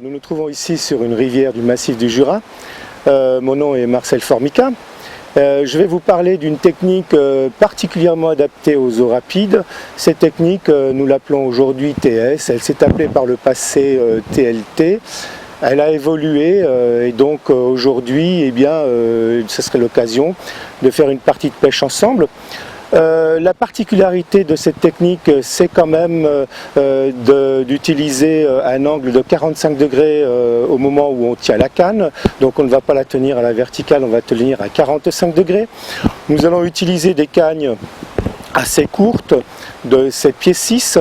Nous nous trouvons ici sur une rivière du massif du Jura. Mon nom est Marcel Formica. Je vais vous parler d'une technique particulièrement adaptée aux eaux rapides. Cette technique, nous l'appelons aujourd'hui TS. Elle s'est appelée par le passé TLT. Elle a évolué et donc aujourd'hui, ce serait l'occasion de faire une partie de pêche ensemble. La particularité de cette technique, c'est quand même d'utiliser un angle de 45 degrés au moment où on tient la canne. Donc on ne va pas la tenir à la verticale, on va tenir à 45 degrés. Nous allons utiliser des cagnes assez courtes, de 7 pieds 6.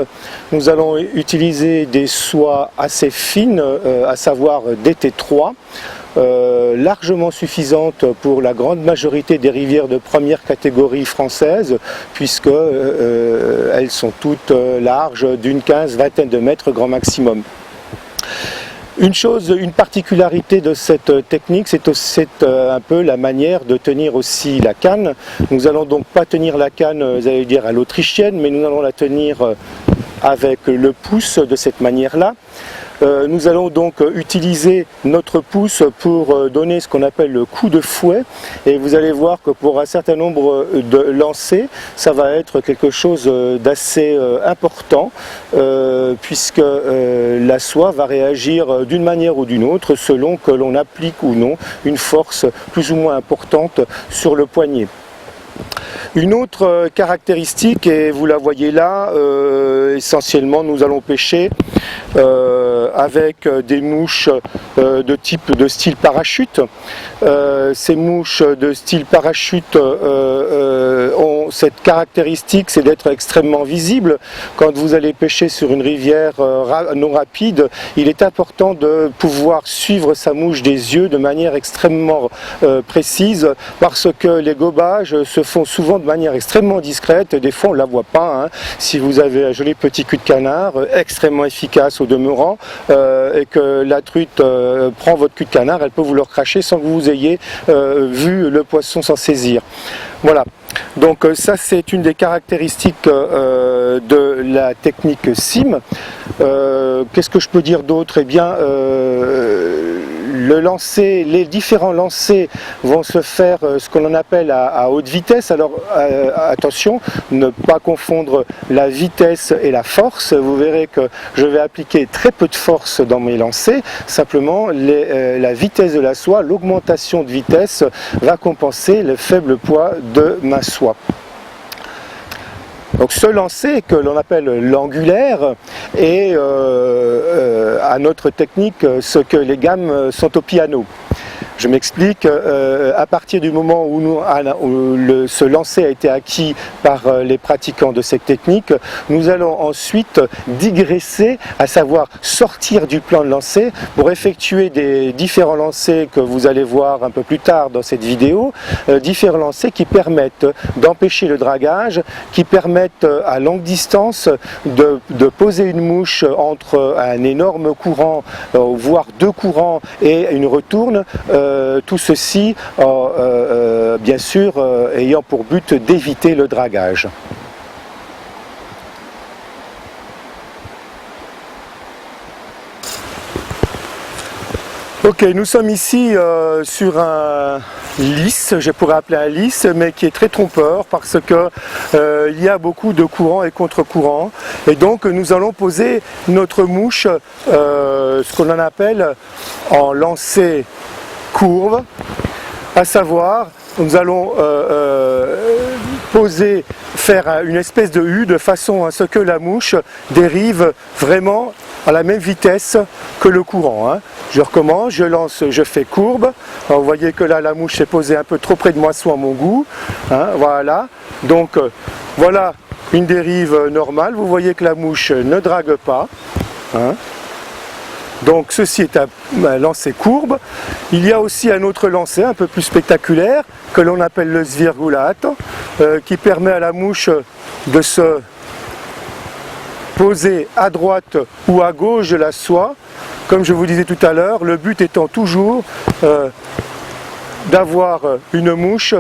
Nous allons utiliser des soies assez fines, à savoir des T3. Largement suffisante pour la grande majorité des rivières de première catégorie française, puisque elles sont toutes larges d'une vingtaine de mètres grand maximum. Une particularité de cette technique, c'est un peu la manière de tenir aussi la canne. Nous allons donc pas tenir la canne, vous allez dire à l'autrichienne, mais nous allons la tenir avec le pouce de cette manière-là. Nous allons donc utiliser notre pouce pour donner ce qu'on appelle le coup de fouet, et vous allez voir que pour un certain nombre de lancers, ça va être quelque chose d'assez important, puisque la soie va réagir d'une manière ou d'une autre selon que l'on applique ou non une force plus ou moins importante sur le poignet. Une autre caractéristique, et vous la voyez là, essentiellement nous allons pêcher avec des mouches de style parachute. Ces mouches de style parachute ont cette caractéristique, c'est d'être extrêmement visibles. Quand vous allez pêcher sur une rivière non rapide, il est important de pouvoir suivre sa mouche des yeux de manière extrêmement précise, parce que les gobages se font souvent de manière extrêmement discrète, et des fois on ne la voit pas. Si vous avez un joli petit cul de canard, extrêmement efficace au demeurant, et que la truite prend votre cul de canard, elle peut vous le recracher sans que vous ayez vu le poisson s'en saisir. Voilà. Donc ça, c'est une des caractéristiques de la technique SIM. Qu'est-ce que je peux dire d'autre? Eh bien, les différents lancers vont se faire ce qu'on appelle à haute vitesse. Alors attention, ne pas confondre la vitesse et la force. Vous verrez que je vais appliquer très peu de force dans mes lancers. Simplement, la vitesse de la soie, l'augmentation de vitesse va compenser le faible poids de ma soie. Donc ce lancer que l'on appelle l'angulaire est à notre technique ce que les gammes sont au piano. Je m'explique, à partir du moment où ce lancer a été acquis par les pratiquants de cette technique, nous allons ensuite digresser, à savoir sortir du plan de lancer pour effectuer des différents lancers que vous allez voir un peu plus tard dans cette vidéo, différents lancers qui permettent d'empêcher le dragage, qui permettent à longue distance de poser une mouche entre un énorme courant, voire deux courants et une retourne. Tout ceci, bien sûr, ayant pour but d'éviter le dragage. Ok, nous sommes ici sur un lisse, je pourrais appeler un lisse, mais qui est très trompeur parce que il y a beaucoup de courants et contre-courants, et donc nous allons poser notre mouche, ce qu'on en appelle en lancer courbe, à savoir nous allons faire une espèce de U de façon à ce que la mouche dérive vraiment à la même vitesse que le courant. Je recommence, je lance, je fais courbe. Alors vous voyez que là la mouche est posée un peu trop près de moi, soit à mon goût. Voilà, donc voilà une dérive normale. Vous voyez que la mouche ne drague pas. Donc ceci est un lancer courbe. Il y a aussi un autre lancer un peu plus spectaculaire que l'on appelle le svirgulato, qui permet à la mouche de se poser à droite ou à gauche de la soie. Comme je vous disais tout à l'heure, le but étant toujours d'avoir une mouche